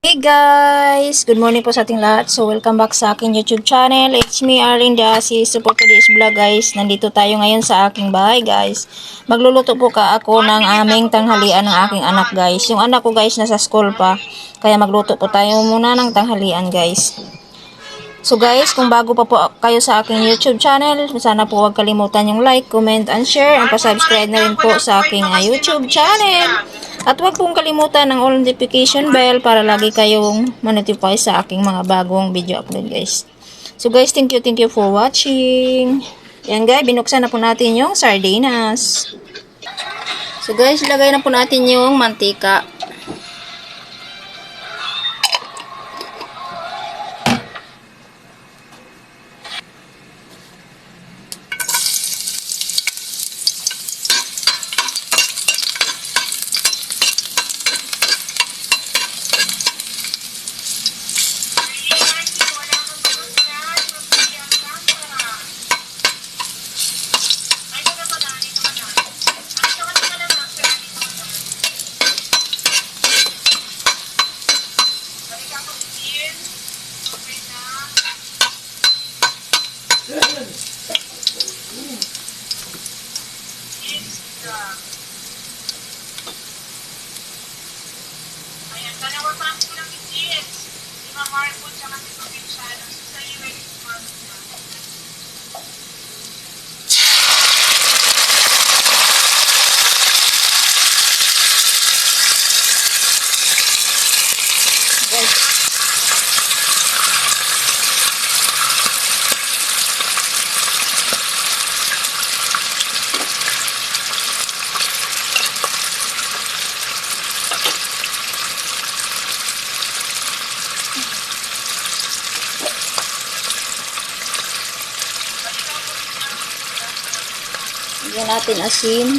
Hey guys! Good morning po sa ating lahat. So, welcome back sa aking YouTube channel. It's me, Arlene Diasi. So, for today's vlog guys, nandito tayo ngayon sa aking bahay guys. Magluluto po ako ng aming tanghalian ng aking anak guys. Yung anak ko guys nasa school pa. Kaya magluto po tayo muna ng tanghalian guys. So guys, kung bago pa po kayo sa aking YouTube channel, sana po huwag kalimutan yung like, comment, and share. And pa-subscribe na rin po sa aking YouTube channel. At huwag pong kalimutan ang all notification bell para lagi kayong ma-notify sa aking mga bagong video upload guys. So guys, thank you for watching. Yan guys, binuksan na po natin yung sardinas. So guys, lagay na po natin yung mantika. Ayan, dalawa pa ang kulang ingredients. Si Marco tsaka si Provinciano. So, sa'yo ready to mark na. Lagyan natin asin.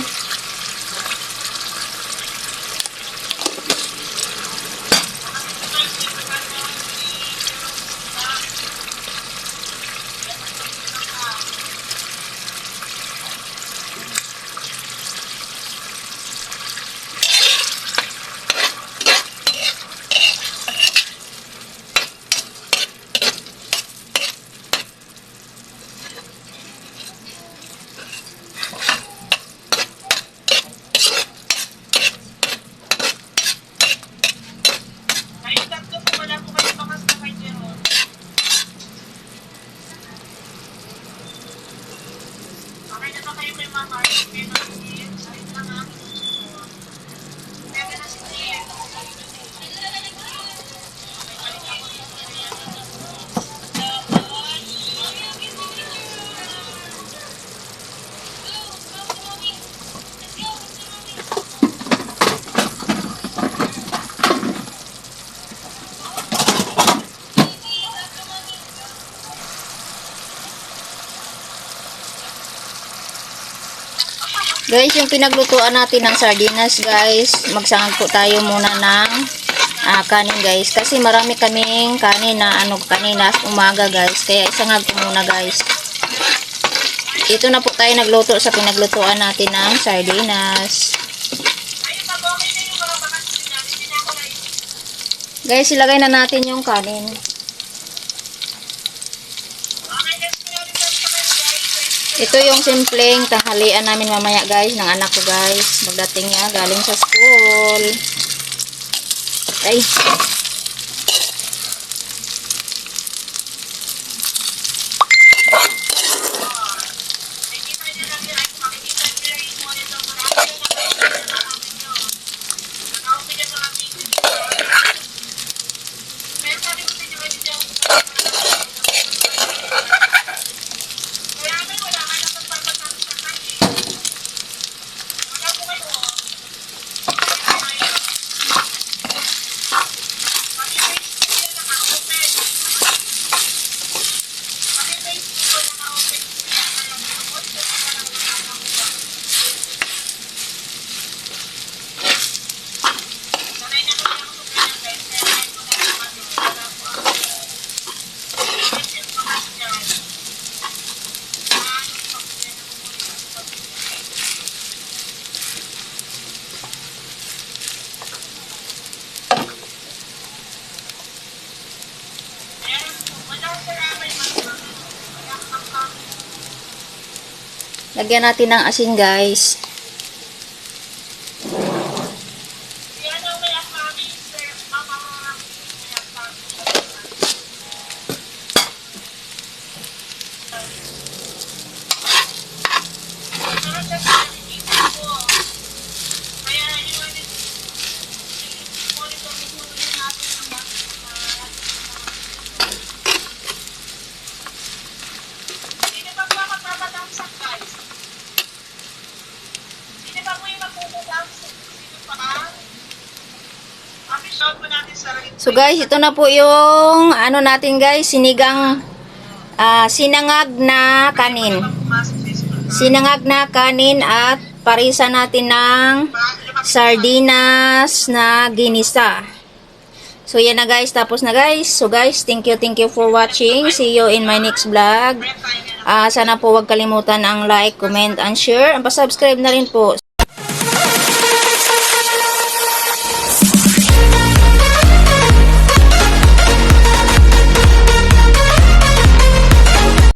Ayun, tatlo po, wala po kayo bakas na kay Jeron. Okay na ba kayo kay Mama? Okay na si Ayun lang ha. Pwede na si Jen. Guys, yung pinaglutuan natin ng sardinas guys, magsangag po tayo muna ng kanin guys. Kasi marami kaming kanin na kanina umaga guys. Kaya isangag ko muna guys. Ito na po tayo nagluto sa pinaglutuan natin ng sardinas. Ayun, pag okay na yung mga bakas nila, hindi na ako na Guys, ilagay na natin yung kanin. okay, let's go na rin sa kayo guys. Ito yung simpleng tanghalian namin mamaya guys, ng anak ko guys. Magdating niya galing sa school. Ay. Makikita nyo lang yun. Makikita nyo lang yung monitor. Marami yung nakaupigan na namin yun. Nakaupigan na namin yun. Pero sabi ko sa inyo, hindi siya kaya naman wala ka na magpapatapos sa kanin. Wala po kayo. Lagyan natin ng asin, guys. Yan ang may akami, sir. Mama, may akami. Pero siya sa inisip ko. Kaya yun, monitor natin ng mga hindi ba po ako tatatangsak, guys? Hindi ba po yung magpuputangsak? Sino pa ka? Shout po natin sa So guys, ito na po yung ano natin guys, sinangag na kanin. Sinangag na kanin at parisa natin ng sardinas na ginisa. So yan na guys, tapos na guys. So guys, thank you for watching. See you in my next vlog. Sana po wag kalimutan ang like, comment, and share. And pa-subscribe na rin po.